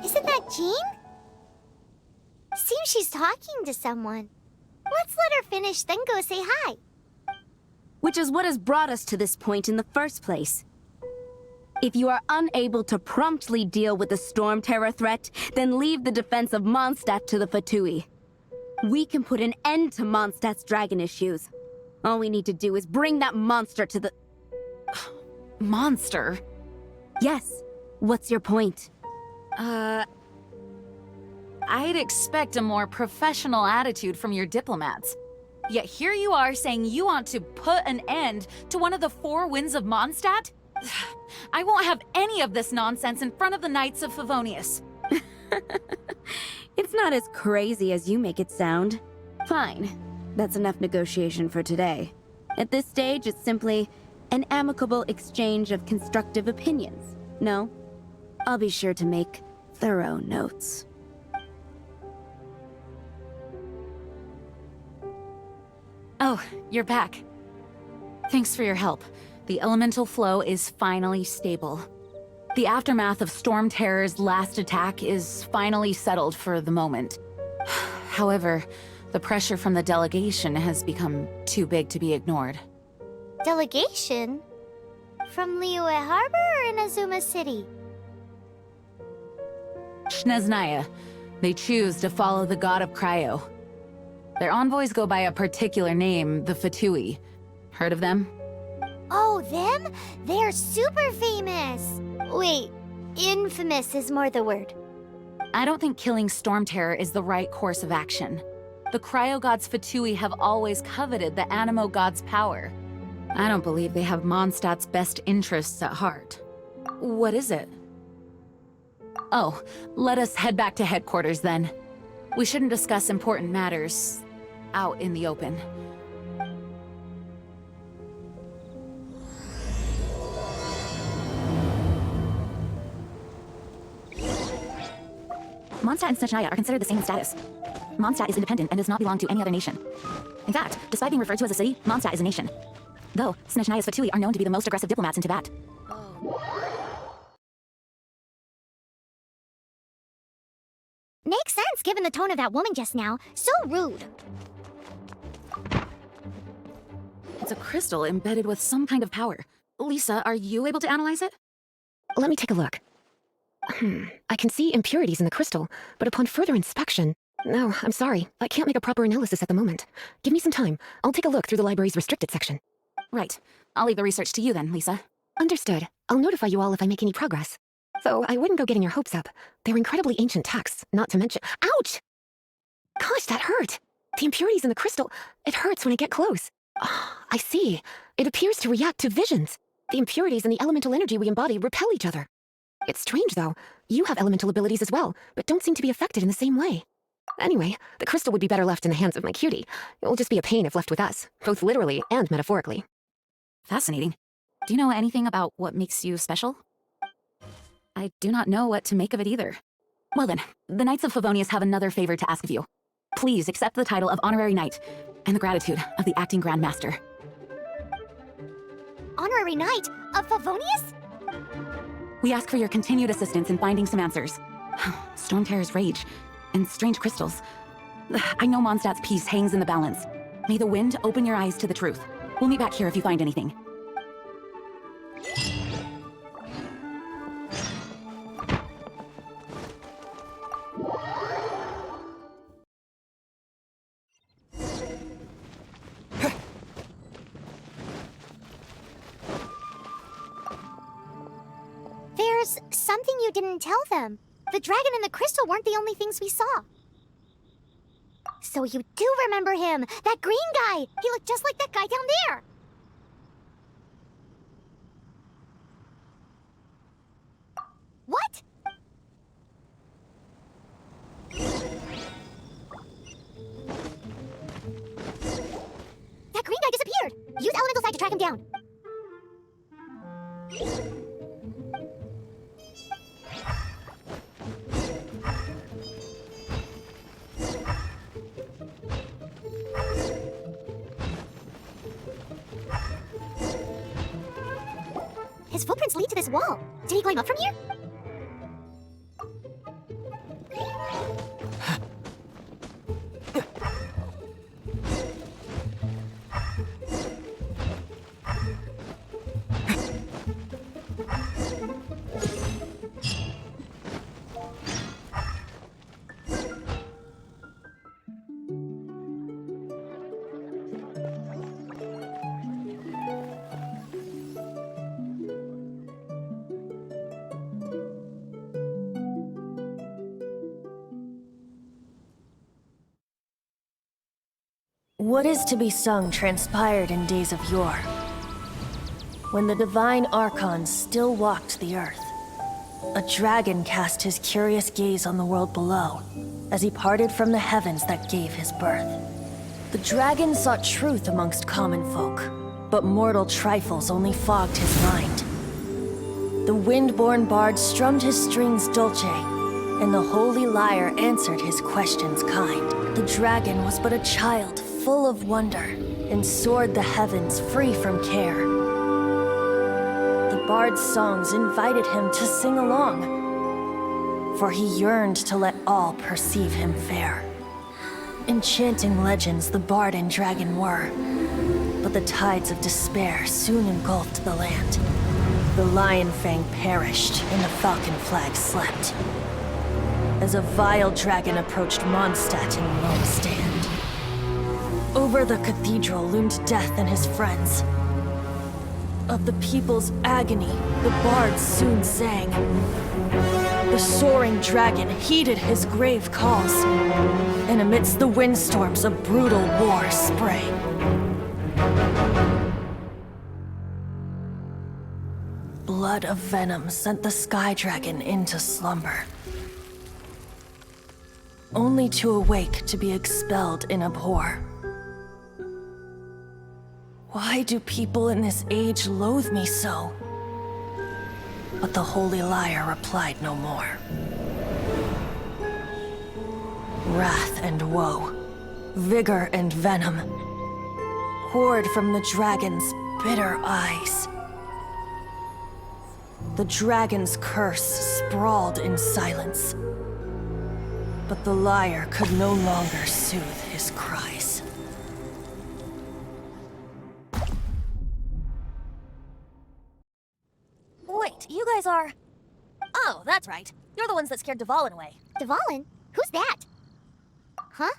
Isn't that Jean? Seems she's talking to someone. Let's let her finish, then go say hi. Which is what has brought us to this point in the first place. If you are unable to promptly deal with the Storm Terror threat, then leave the defense of Mondstadt to the Fatui. We can put an end to Mondstadt's dragon issues. All we need to do is bring that monster to the... Monster? Yes. What's your point? I'd expect a more professional attitude from your diplomats. Yet here you are saying you want to put an end to one of the four winds of Mondstadt? I won't have any of this nonsense in front of the Knights of Favonius. It's not as crazy as you make it sound. Fine. That's enough negotiation for today. At this stage, it's simply an amicable exchange of constructive opinions. No? I'll be sure to make thorough notes. Oh, you're back. Thanks for your help. The elemental flow is finally stable. The aftermath of Storm Terror's last attack is finally settled for the moment. However, the pressure from the delegation has become too big to be ignored. Delegation? From Liyue Harbor or Inazuma City? Shneznaya. They choose to follow the god of Cryo. Their envoys go by a particular name, the Fatui. Heard of them? Oh, them? They're super famous! Wait, infamous is more the word. I don't think killing Storm Terror is the right course of action. The Cryo God's Fatui have always coveted the Animo God's power. I don't believe they have Mondstadt's best interests at heart. What is it? Oh, let us head back to headquarters then. We shouldn't discuss important matters out in the open. Mondstadt and Snezhnaya are considered the same in status. Mondstadt is independent and does not belong to any other nation. In fact, despite being referred to as a city, Mondstadt is a nation. Though, Snezhnaya's Fatui are known to be the most aggressive diplomats in Tibet. Makes sense given the tone of that woman just now. So rude. It's a crystal embedded with some kind of power. Lisa, are you able to analyze it? Let me take a look. I can see impurities in the crystal, but upon further inspection... No, I'm sorry. I can't make a proper analysis at the moment. Give me some time. I'll take a look through the library's restricted section. Right. I'll leave the research to you then, Lisa. Understood. I'll notify you all if I make any progress. Though I wouldn't go getting your hopes up. They're incredibly ancient texts, not to mention... Ouch! Gosh, that hurt! The impurities in the crystal... It hurts when I get close. I see. It appears to react to visions. The impurities and the elemental energy we embody repel each other. It's strange, though. You have elemental abilities as well, but don't seem to be affected in the same way. Anyway, the crystal would be better left in the hands of my cutie. It will just be a pain if left with us, both literally and metaphorically. Fascinating. Do you know anything about what makes you special? I do not know what to make of it either. Well then, the Knights of Favonius have another favor to ask of you. Please accept the title of Honorary Knight, and the gratitude of the Acting Grand Master. Honorary Knight of Favonius? We ask for your continued assistance in finding some answers. Storm Terror's rage, and strange crystals. I know Mondstadt's peace hangs in the balance. May the wind open your eyes to the truth. We'll meet back here if you find anything. There's something you didn't tell them. The dragon and the crystal weren't the only things we saw. So you do remember him! That green guy! He looked just like that guy down there! track him down. His footprints lead to this wall. Did he climb up from here? What is to be sung transpired in days of yore, when the divine archons still walked the earth. A dragon cast his curious gaze on the world below, as he parted from the heavens that gave his birth. The dragon sought truth amongst common folk, but mortal trifles only fogged his mind. The wind-born bard strummed his strings dulce, and the holy lyre answered his questions kind. The dragon was but a child, full of wonder, and soared the heavens free from care. The bard's songs invited him to sing along, for he yearned to let all perceive him fair. Enchanting legends the bard and dragon were, but the tides of despair soon engulfed the land. The lion fang perished, and the falcon flag slept, as a vile dragon approached Mondstadt in lone stand. Over the cathedral loomed death and his friends. Of the people's agony, the bards soon sang. The soaring dragon heeded his grave calls, and amidst the windstorms a brutal war sprang. Blood of venom sent the sky dragon into slumber, only to awake to be expelled in abhor. Why do people in this age loathe me so? But the holy lyre replied no more. Wrath and woe, vigor and venom, poured from the dragon's bitter eyes. The dragon's curse sprawled in silence, but the lyre could no longer soothe his cries. Wait, you guys are... Oh, that's right. You're the ones that scared Dvalin away. Dvalin? Who's that? Huh?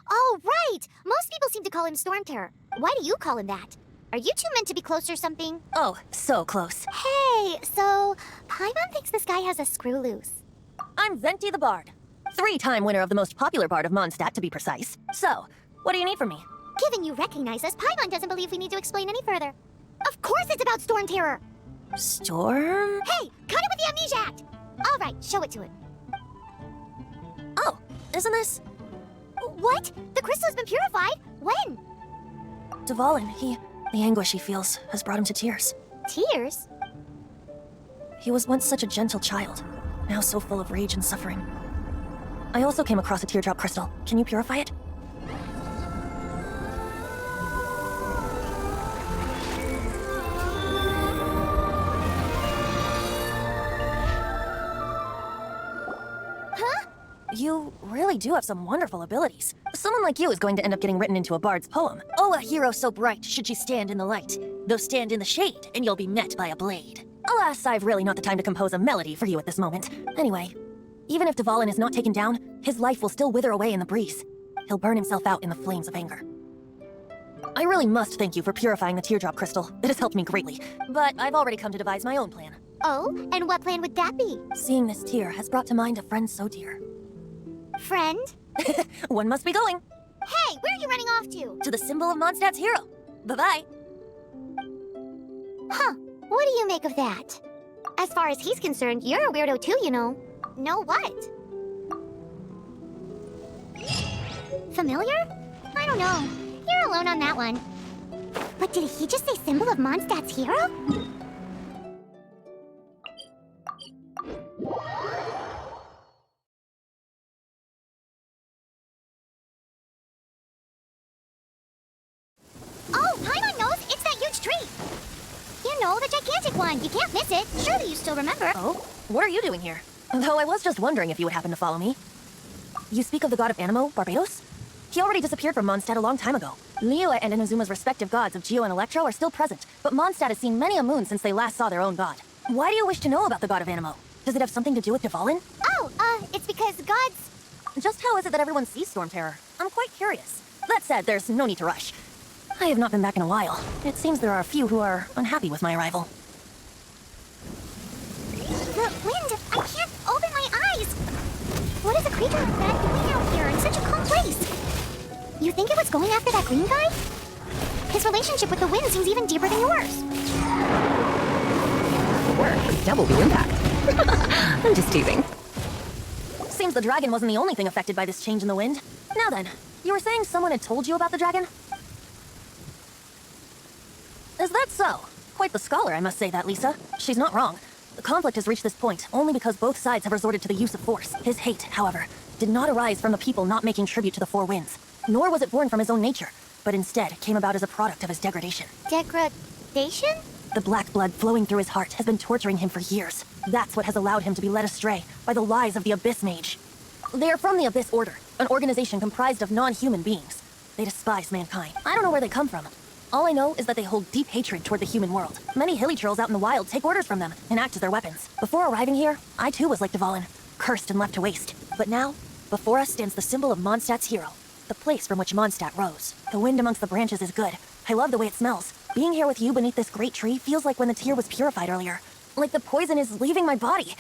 Oh, right! Most people seem to call him Storm Terror. Why do you call him that? Are you two meant to be close or something? Oh, so close. Hey, so Paimon thinks this guy has a screw loose. I'm Venti the Bard. 3-time winner of the most popular bard of Mondstadt, to be precise. So, what do you need from me? Given you recognize us, Paimon doesn't believe we need to explain any further. Of course it's about Storm Terror! Storm? Hey, cut it with the Amnesia Act! All right, show it to him. Oh, isn't this... What? The crystal has been purified? When? Dvalin, the anguish he feels has brought him to tears. Tears? He was once such a gentle child, now so full of rage and suffering. I also came across a teardrop crystal. Can you purify it? Huh? You really do have some wonderful abilities. Someone like you is going to end up getting written into a bard's poem. Oh, a hero so bright, should you stand in the light, though stand in the shade, and you'll be met by a blade. Alas, I've really not the time to compose a melody for you at this moment. Anyway, even if Dvalin is not taken down, his life will still wither away in the breeze. He'll burn himself out in the flames of anger. I really must thank you for purifying the teardrop crystal. It has helped me greatly. But I've already come to devise my own plan. Oh, and what plan would that be? Seeing this tear has brought to mind a friend so dear. Friend? One must be going. Hey, where are you running off to? To the symbol of Mondstadt's hero. Bye-bye. Huh, what do you make of that? As far as he's concerned, you're a weirdo too, you know. Know what? Familiar? I don't know. You're alone on that one. But did he just say symbol of Mondstadt's hero? Oh, Paimon knows! It's that huge tree! You know, the gigantic one! You can't miss it! Surely you still remember! Oh, what are you doing here? Though I was just wondering if you would happen to follow me. You speak of the god of Anemo, Barbados? He already disappeared from Mondstadt a long time ago. Liyue and Inazuma's respective gods of Geo and Electro are still present, but Mondstadt has seen many a moon since they last saw their own god. Why do you wish to know about the god of Anemo? Does it have something to do with Dvalin? Oh, it's because gods... Just how is it that everyone sees Storm Terror? I'm quite curious. That said, there's no need to rush. I have not been back in a while. It seems there are a few who are unhappy with my arrival. The wind! I can't open my eyes! What is a creature like that doing out here in such a calm place? You think it was going after that green guy? His relationship with the wind seems even deeper than yours. Work, double the impact. I'm just teasing. Seems the dragon wasn't the only thing affected by this change in the wind. Now then, you were saying someone had told you about the dragon? Is that so? Quite the scholar, I must say that, Lisa. She's not wrong. The conflict has reached this point only because both sides have resorted to the use of force. His hate, however, did not arise from the people not making tribute to the Four Winds. Nor was it born from his own nature, but instead came about as a product of his degradation. Degradation? The black blood flowing through his heart has been torturing him for years. That's what has allowed him to be led astray by the lies of the Abyss Mage. They are from the Abyss Order, an organization comprised of non-human beings. They despise mankind. I don't know where they come from. All I know is that they hold deep hatred toward the human world. Many hilly trolls out in the wild take orders from them and act as their weapons. Before arriving here, I too was like Dvalin, cursed and left to waste. But now, before us stands the symbol of Mondstadt's hero, the place from which Mondstadt rose. The wind amongst the branches is good. I love the way it smells. Being here with you beneath this great tree feels like when the tear was purified earlier. Like the poison is leaving my body.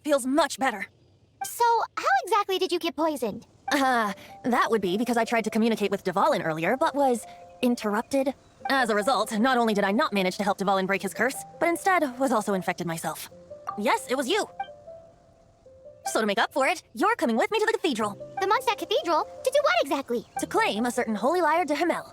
Feels much better. So, how exactly did you get poisoned? That would be because I tried to communicate with Dvalin earlier, but was interrupted. As a result, not only did I not manage to help Dvalin break his curse, but instead was also infected myself. Yes, it was you. So to make up for it, you're coming with me to the cathedral. The Mondstadt Cathedral? To do what exactly? To claim a certain holy lyre de Himmel.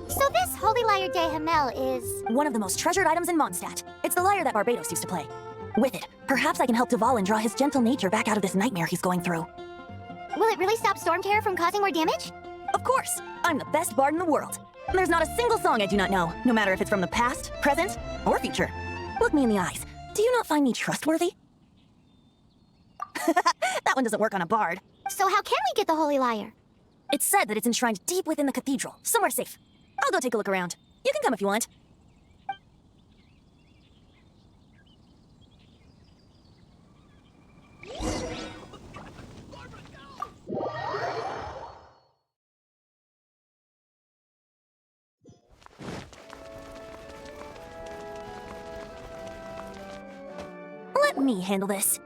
So this Holy Lyre de Himmel is... One of the most treasured items in Mondstadt. It's the lyre that Barbados used to play. With it, perhaps I can help Dvalin draw his gentle nature back out of this nightmare he's going through. Will it really stop Storm Terror from causing more damage? Of course! I'm the best bard in the world. There's not a single song I do not know, no matter if it's from the past, present, or future. Look me in the eyes. Do you not find me trustworthy? That one doesn't work on a bard. So how can we get the Holy Lyre? It's said that it's enshrined deep within the cathedral, somewhere safe. I'll go take a look around. You can come if you want. Let me handle this.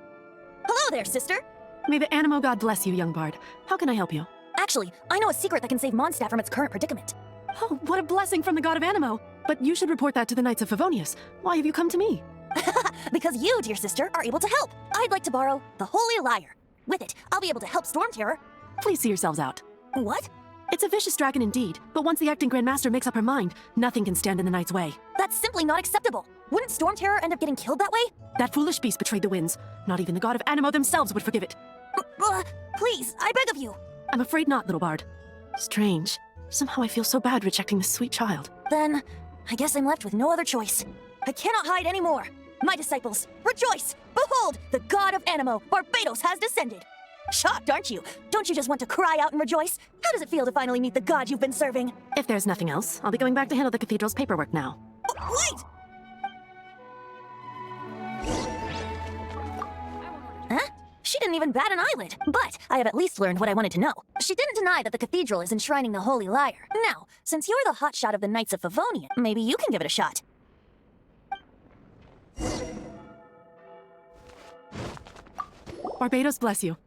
Hello there, sister. May the Anemo god bless you, young bard. How can I help you? Actually, I know a secret that can save Mondstadt from its current predicament. Oh, what a blessing from the god of Anemo! But you should report that to the Knights of Favonius. Why have you come to me? Because you, dear sister, are able to help. I'd like to borrow the Holy Lyre. With it, I'll be able to help Storm Terror. Please see yourselves out. What? It's a vicious dragon indeed, but once the acting Grand Master makes up her mind, nothing can stand in the Knight's way. That's simply not acceptable. Wouldn't Storm Terror end up getting killed that way? That foolish beast betrayed the winds. Not even the god of Anemo themselves would forgive it. Please, I beg of you. I'm afraid not, little bard. Strange. Somehow I feel so bad rejecting this sweet child. Then, I guess I'm left with no other choice. I cannot hide anymore. My disciples, rejoice! Behold, the god of Anemo, Barbados, has descended. Shocked, aren't you? Don't you just want to cry out and rejoice? How does it feel to finally meet the god you've been serving? If there's nothing else, I'll be going back to handle the cathedral's paperwork now. Wait! Huh? She didn't even bat an eyelid. But I have at least learned what I wanted to know. She didn't deny that the cathedral is enshrining the holy Lyre. Now, since you're the hotshot of the Knights of Favonian, maybe you can give it a shot. Barbados bless you.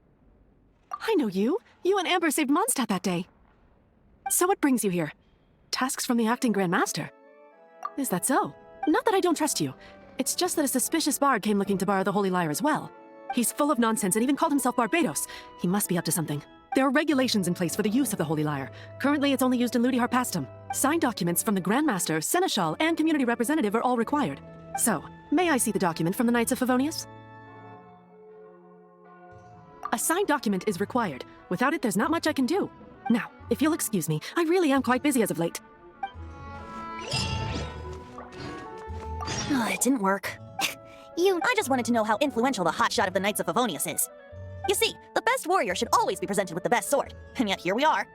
I know you. You and Amber saved Mondstadt that day. So what brings you here? Tasks from the acting Grand Master? Is that so? Not that I don't trust you. It's just that a suspicious bard came looking to borrow the Holy Lyre as well. He's full of nonsense and even called himself Barbados. He must be up to something. There are regulations in place for the use of the Holy Lyre. Currently, it's only used in Ludi Harpastum. Signed documents from the Grand Master, Seneschal, and Community Representative are all required. So, may I see the document from the Knights of Favonius? A signed document is required. Without it, there's not much I can do. Now, if you'll excuse me, I really am quite busy as of late. Oh, it didn't work. I just wanted to know how influential the hotshot of the Knights of Favonius is. You see, the best warrior should always be presented with the best sword. And yet here we are.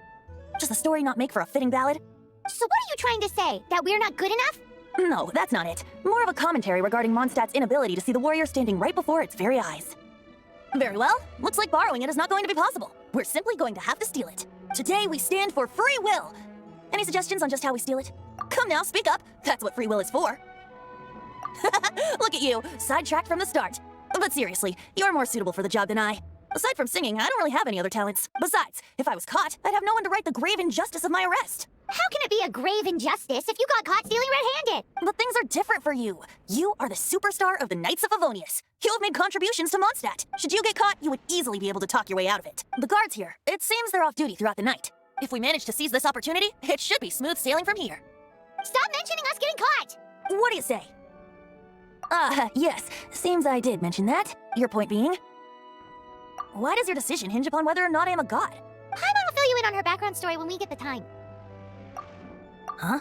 Does the story not make for a fitting ballad? So what are you trying to say? That we're not good enough? No, that's not it. More of a commentary regarding Mondstadt's inability to see the warrior standing right before its very eyes. Very well. Looks like borrowing it is not going to be possible. We're simply going to have to steal it. Today we stand for free will. Any suggestions on just how we steal it? Come now, speak up. That's what free will is for. Look at you, sidetracked from the start. But seriously, you're more suitable for the job than I. Aside from singing, I don't really have any other talents. Besides, if I was caught, I'd have no one to right the grave injustice of my arrest. How can it be a grave injustice if you got caught stealing red-handed? But things are different for you. You are the superstar of the Knights of Favonius. You have made contributions to Mondstadt. Should you get caught, you would easily be able to talk your way out of it. The guards here, it seems they're off duty throughout the night. If we manage to seize this opportunity, it should be smooth sailing from here. Stop mentioning us getting caught! What do you say? Yes. Seems I did mention that. Your point being? Why does your decision hinge upon whether or not I am a god? Paimon will fill you in on her background story when we get the time. Huh?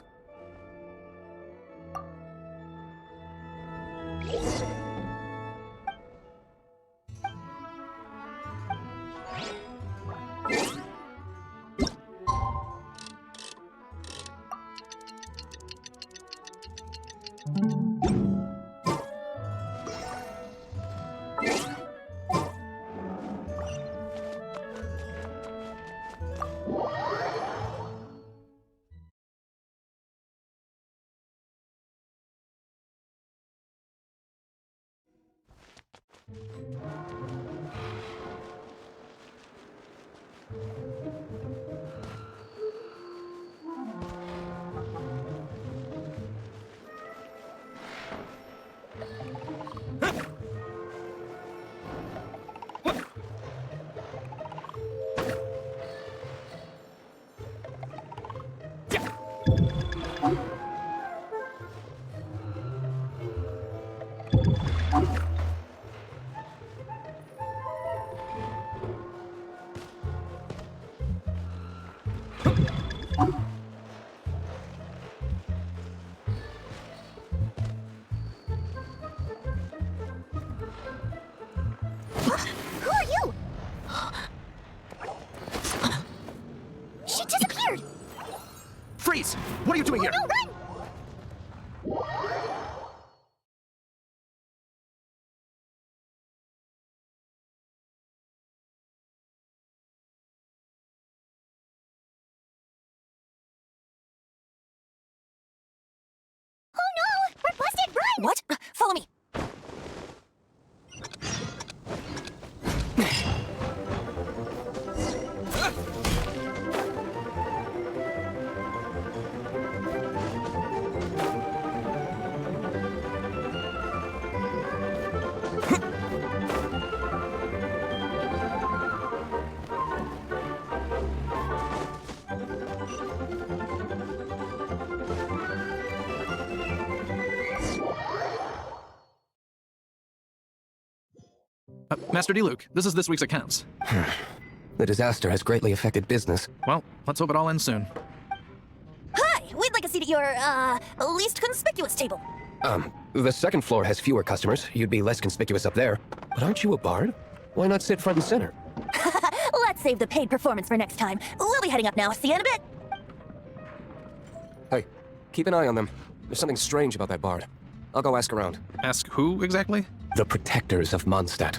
Who are you? She disappeared! Freeze! What are you doing here? No, run! Oh no! We're busted! Run! What? Follow me. Master D-Luke, this is this week's accounts. The disaster has greatly affected business. Well, let's hope it all ends soon. Hi! We'd like a seat at your, least conspicuous table. The second floor has fewer customers. You'd be less conspicuous up there. But aren't you a bard? Why not sit front and center? save the paid performance for next time. We'll be heading up now. See you in a bit. Hey, keep an eye on them. There's something strange about that bard. I'll go ask around. Ask who exactly? The protectors of Mondstadt.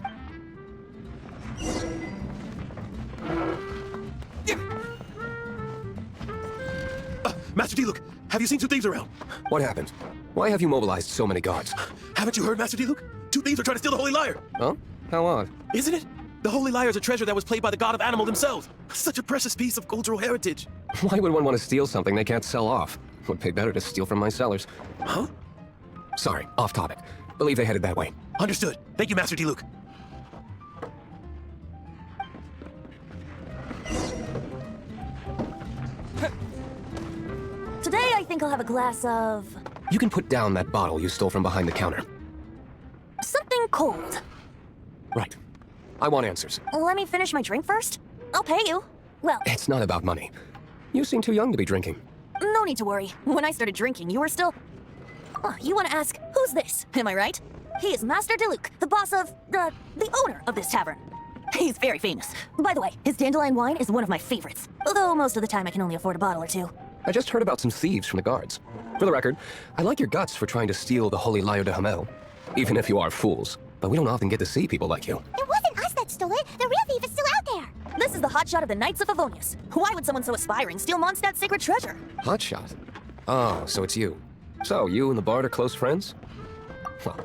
Master Diluc, have you seen two thieves around? What happened? Why have you mobilized so many guards? Haven't you heard, Master Diluc? Two thieves are trying to steal the Holy Lyre. Oh? How odd. Isn't it? The Holy Lyre is a treasure that was played by the god of animal themselves. Such a precious piece of cultural heritage. Why would one want to steal something they can't sell off? Would pay better to steal from my sellers. Huh? Sorry, off topic. Believe they headed that way. Understood. Thank you, Master Diluc. Today, I think I'll have a glass of... You can put down that bottle you stole from behind the counter. something cold. Right. I want answers. Let me finish my drink first. I'll pay you. Well, It's not about money. You seem too young to be drinking. no need to worry. When I started drinking, you were still... you want to ask, who's this? Am I right? He is Master Diluc, the boss of, the owner of this tavern. He's very famous. By the way, his dandelion wine is one of my favorites. Although most of the time I can only afford a bottle or two. I just heard about some thieves from the guards. For the record, I like your guts for trying to steal the holy Lyre de Himmel. Even if you are fools. But we don't often get to see people like you. It wasn't us that stole it. The real thief is still out there. This is the hotshot of the Knights of Favonius. Why would someone so aspiring steal Mondstadt's sacred treasure? Hotshot? Oh, so it's you. So, you and the bard are close friends? Well,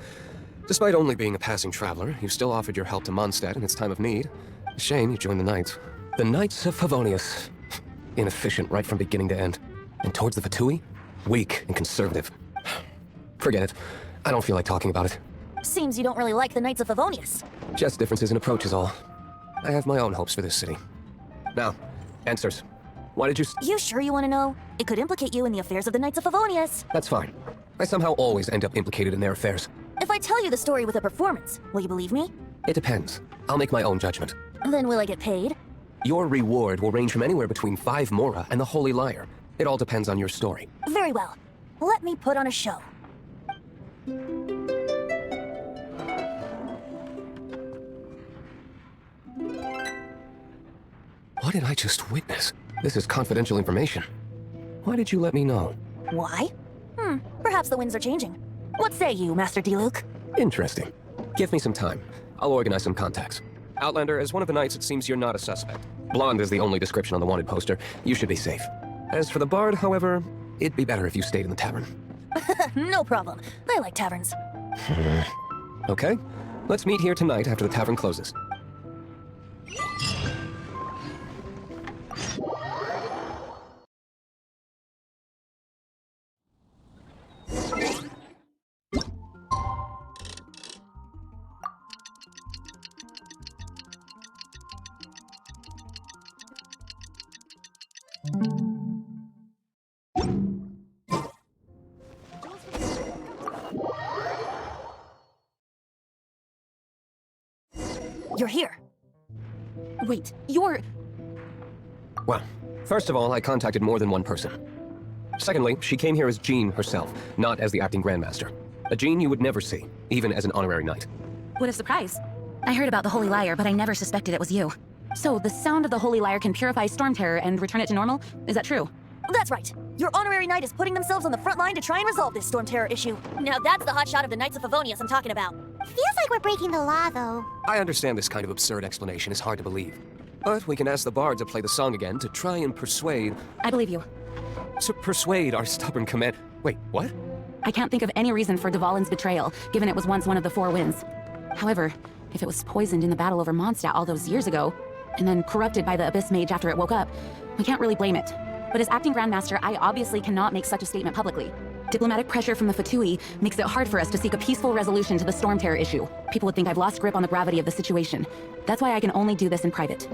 despite only being a passing traveler, you still offered your help to Mondstadt in its time of need. A shame you joined the Knights. The Knights of Favonius. Inefficient right from beginning to end. And towards the Fatui? Weak and conservative. Forget it. I don't feel like talking about it. Seems you don't really like the Knights of Favonius. Just differences in approach is all. I have my own hopes for this city. Now, answers. Why did you You sure you want to know? It could implicate you in the affairs of the Knights of Favonius. That's fine. I somehow always end up implicated in their affairs. If I tell you the story with a performance, will you believe me? It depends. I'll make my own judgment. Then will I get paid? Your reward will range from anywhere between 5 mora and the Holy Lyre. It all depends on your story. Very well. Let me put on a show. What did I just witness? This is confidential information. Why did you let me know? Why? Perhaps the winds are changing. What say you, Master Diluc? Interesting. Give me some time. I'll organize some contacts. Outlander, as one of the knights, it seems you're not a suspect. Blonde is the only description on the wanted poster. You should be safe. As for the bard, however, it'd be better if you stayed in the tavern. No problem. I like taverns. Okay? Let's meet here tonight after the tavern closes. You're here. Wait, you're... Well, first of all, I contacted more than one person. Secondly, she came here as Jean herself, not as the acting grandmaster. A Jean you would never see, even as an honorary knight. What a surprise. I heard about the Holy Lyre, but I never suspected it was you. So, the sound of the Holy Lyre can purify Storm Terror and return it to normal? Is that true? That's right. Your honorary knight is putting themselves on the front line to try and resolve this Storm Terror issue. Now that's the hotshot of the Knights of Favonius I'm talking about. Feels like we're breaking the law, though. I understand this kind of absurd explanation is hard to believe. But we can ask the bard to play the song again to try and persuade... I believe you. To persuade our stubborn command... Wait, what? I can't think of any reason for Dvalin's betrayal, given it was once one of the 4 winds. However, if it was poisoned in the battle over Mondstadt all those years ago, and then corrupted by the Abyss Mage after it woke up, we can't really blame it. But as acting Grandmaster, I obviously cannot make such a statement publicly. Diplomatic pressure from the Fatui makes it hard for us to seek a peaceful resolution to the Storm Terror issue. People would think I've lost grip on the gravity of the situation. That's why I can only do this in private.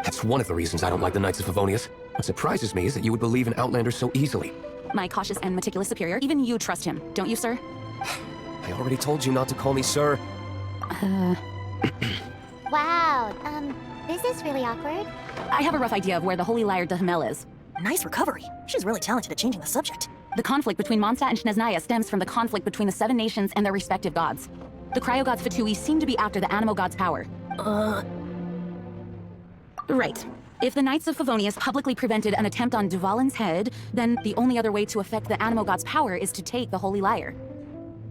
That's one of the reasons I don't like the Knights of Favonius. What surprises me is that you would believe in Outlanders so easily. My cautious and meticulous superior, even you trust him, don't you, sir? I already told you not to call me sir. Wow, this is really awkward. I have a rough idea of where the Holy Lyre de Himmel is. Nice recovery. She's really talented at changing the subject. The conflict between Mondstadt and Snezhnaya stems from the conflict between the 7 nations and their respective gods. The cryo gods Fatui seem to be after the animo god's power. Right. If the Knights of Favonius publicly prevented an attempt on Duvalin's head, then the only other way to affect the Animo God's power is to take the Holy Lyre.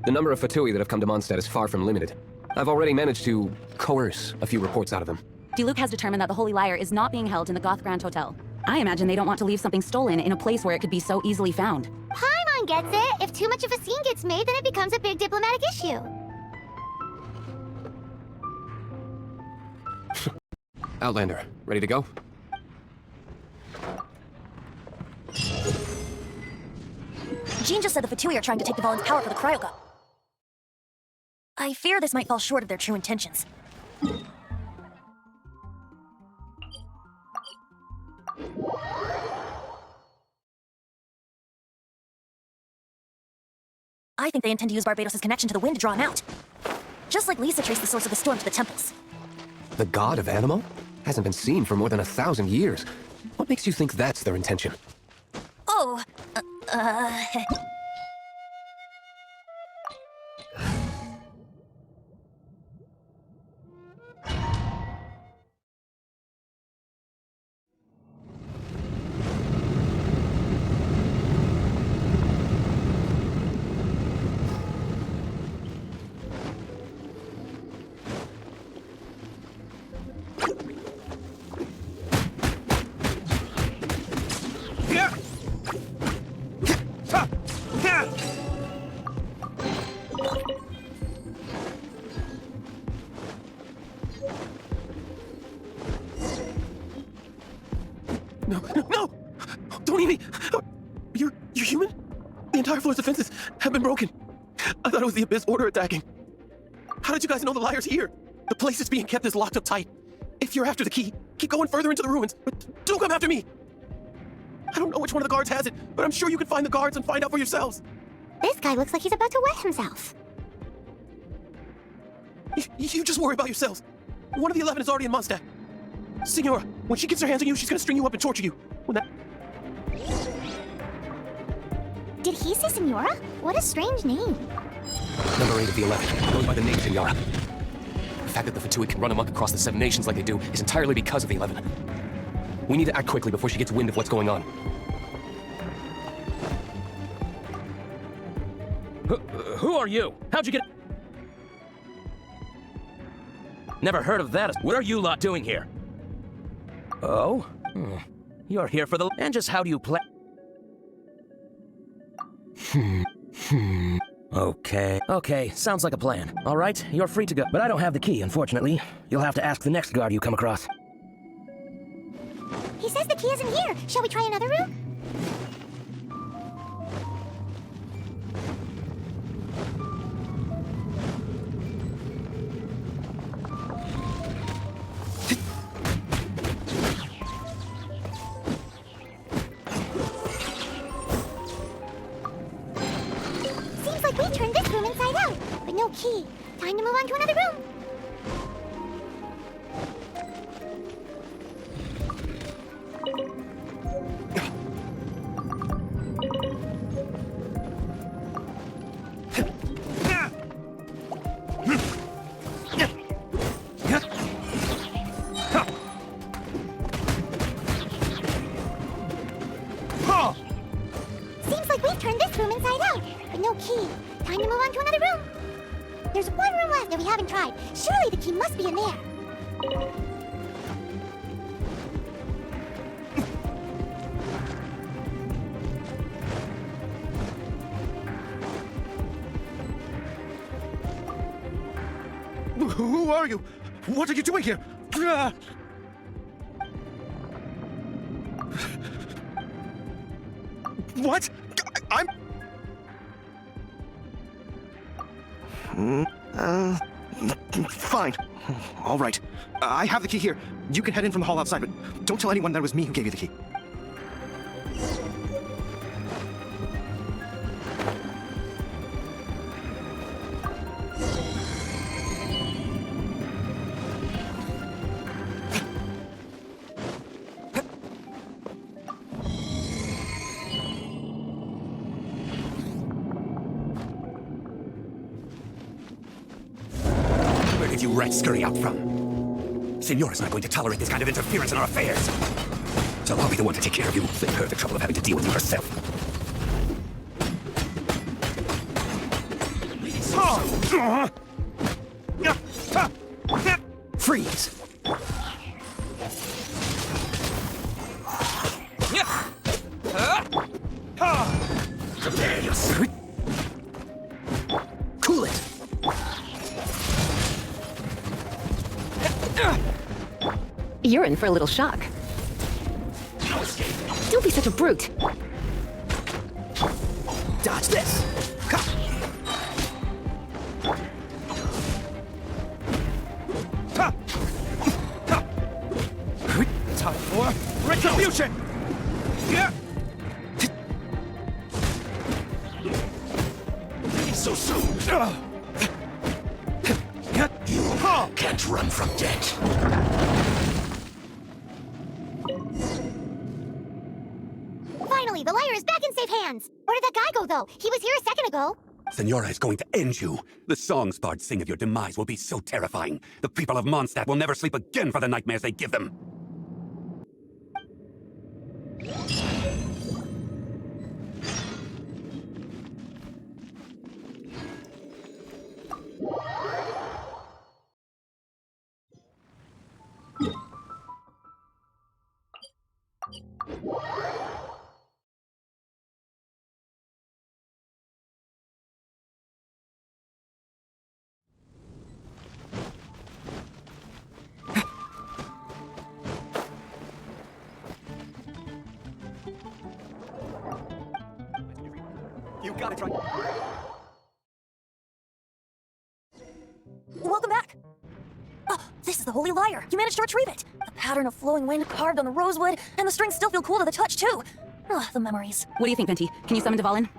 The number of Fatui that have come to Mondstadt is far from limited. I've already managed to coerce a few reports out of them. Diluc has determined that the Holy Lyre is not being held in the Goth Grand Hotel. I imagine they don't want to leave something stolen in a place where it could be so easily found. Paimon gets it. If too much of a scene gets made, then it becomes a big diplomatic issue. Outlander, ready to go? Jean just said the Fatui are trying to take Duvalin's power for the Cryo God. I fear this might fall short of their true intentions. I think they intend to use Barbados' connection to the wind to draw him out. Just like Lisa traced the source of the storm to the temples. The god of Animo? Hasn't been seen for more than 1,000 years. What makes you think that's their intention? Oh, No! Don't eat me! You're human? The entire floor's defenses have been broken. I thought it was the Abyss Order attacking. How did you guys know the Lyre's here? The place it's being kept is locked up tight. If you're after the key, keep going further into the ruins, but don't come after me! I don't know which one of the guards has it, but I'm sure you can find the guards and find out for yourselves. This guy looks like he's about to wet himself. You just worry about yourselves. One of the 11 is already in Mondstadt. Signora, when she gets her hands on you, she's gonna string you up and torture you. When that... Did he say Senora? What a strange name. Number 8 of the 11, goes by the name Senora. The fact that the Fatui can run amok across the 7 nations like they do is entirely because of the 11. We need to act quickly before she gets wind of what's going on. Who are you? How'd you get... Never heard of that. What are you lot doing here? Oh? You're here for the... And just how do you play... Okay, sounds like a plan. All right, you're free to go. But I don't have the key, unfortunately. You'll have to ask the next guard you come across. He says the key isn't here. Shall we try another room? Seems like we turned this room inside out, but no key. Time to move on to another room. Seems like we've turned this room inside out, but no key. Time to move on to another room. There's one room left that we haven't tried. Surely the key must be in there. Who are you? What are you doing here? What? I'm... Fine. All right. I have the key here. You can head in from the hall outside, but don't tell anyone that it was me who gave you the key. Where did you rats scurry out from? Signora's not going to tolerate this kind of interference in our affairs. So I'll be the one to take care of you, save her the trouble of having to deal with you herself. Freeze! Prepare yourself. Cool it! You're in for a little shock. Don't be such a brute. Dodge this! Time for retribution! So soon. You can't run from death. Finally, the Lyre is back in safe hands. Where did that guy go, though? He was here a second ago. Signora is going to end you. The songs bards sing of your demise will be so terrifying. The people of Mondstadt will never sleep again for the nightmares they give them. You gotta try. Welcome back! Oh, this is the Holy Lyre! You managed to retrieve it! The pattern of flowing wind carved on the rosewood, and the strings still feel cool to the touch, too! Ugh, the memories. What do you think, Venti? Can you summon Dvalin?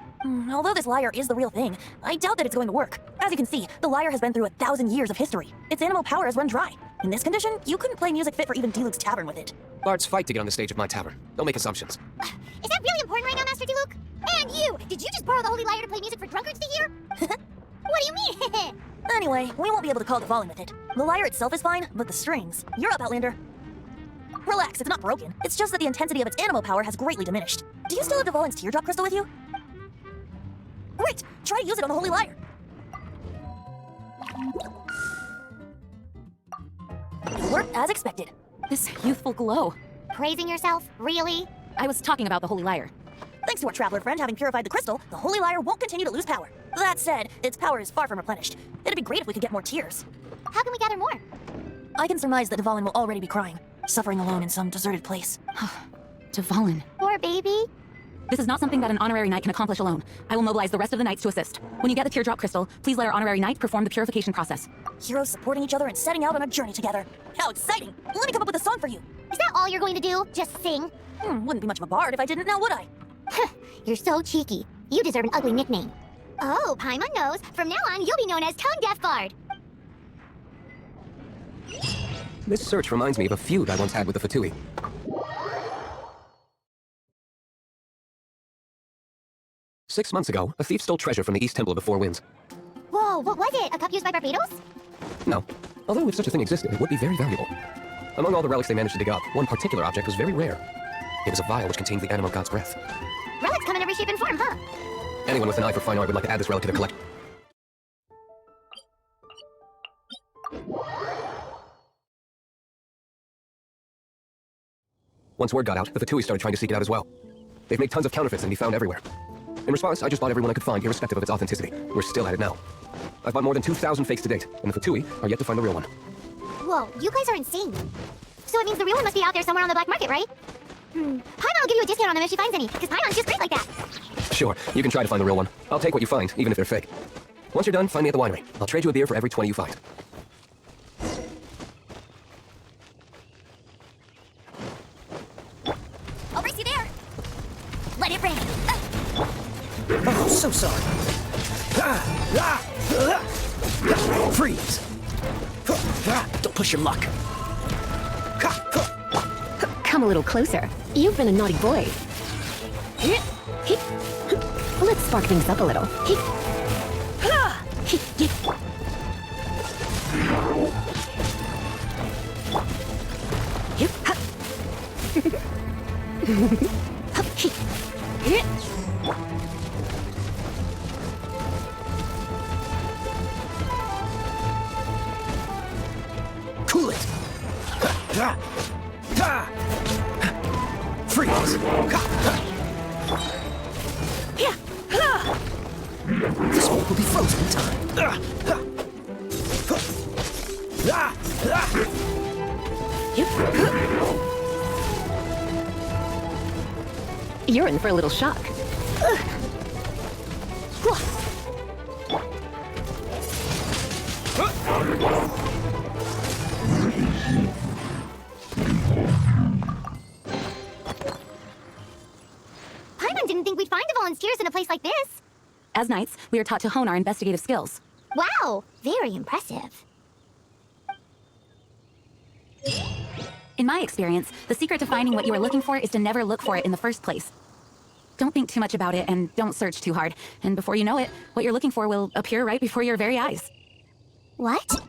Although this lyre is the real thing, I doubt that it's going to work. As you can see, the lyre has been through 1,000 years of history. Its animal power has run dry. In this condition, you couldn't play music fit for even Diluc's tavern with it. Bards fight to get on the stage of my tavern. Don't make assumptions. Is that really important right now, Master Diluc? And you! Did you just borrow the Holy Lyre to play music for drunkards to hear? What do you mean? Anyway, we won't be able to call Dvalin with it. The lyre itself is fine, but the strings... You're up, Outlander. Relax, it's not broken. It's just that the intensity of its animal power has greatly diminished. Do you still have Dvalin's teardrop crystal with you? Great! Try to use it on the Holy Lyre. It worked as expected. This youthful glow. Praising yourself? Really? I was talking about the Holy Lyre. Thanks to our traveler friend having purified the crystal, the Holy Lyre won't continue to lose power. That said, its power is far from replenished. It'd be great if we could get more tears. How can we gather more? I can surmise that Dvalin will already be crying, suffering alone in some deserted place. Dvalin. Poor baby. This is not something that an honorary knight can accomplish alone. I will mobilize the rest of the knights to assist. When you get the teardrop crystal, please let our honorary knight perform the purification process. Heroes supporting each other and setting out on a journey together. How exciting! Let me come up with a song for you. Is that all you're going to do? Just sing? Wouldn't be much of a bard if I didn't, now would I? You're so cheeky. You deserve an ugly nickname. Oh, Paimon knows. From now on, you'll be known as Tone Deaf Bard. This search reminds me of a feud I once had with the Fatui. Six months ago, a thief stole treasure from the East Temple of the Four Winds. Whoa, what was it? A cup used by Barbados? No. Although if such a thing existed, it would be very valuable. Among all the relics they managed to dig up, one particular object was very rare. It was a vial which contained the animal god's breath. Relics come in every shape and form, huh? Anyone with an eye for fine art would like to add this relic to their collection. Once word got out, the Fatui started trying to seek it out as well. They've made tons of counterfeits and be found everywhere. In response, I just bought everyone I could find, irrespective of its authenticity. We're still at it now. I've bought more than 2,000 fakes to date, and the Fatui are yet to find the real one. Whoa, you guys are insane. So it means the real one must be out there somewhere on the black market, right? Paimon will give you a discount on them if she finds any, because Paimon's just great like that. Sure, you can try to find the real one. I'll take what you find, even if they're fake. Once you're done, find me at the winery. I'll trade you a beer for every 20 you find. I'll race you there. Let it rain. Oh, so sorry. Freeze! Don't push your luck. Come a little closer. You've been a naughty boy. Let's spark things up a little. Cool it! Freeze! This hole will be frozen in time. You're in for a little shock. Paimon didn't think we'd find the volunteers in a place like this. As knights, we are taught to hone our investigative skills. Wow, very impressive. In my experience, the secret to finding what you are looking for is to never look for it in the first place. Don't think too much about it and don't search too hard. And before you know it, what you're looking for will appear right before your very eyes. What?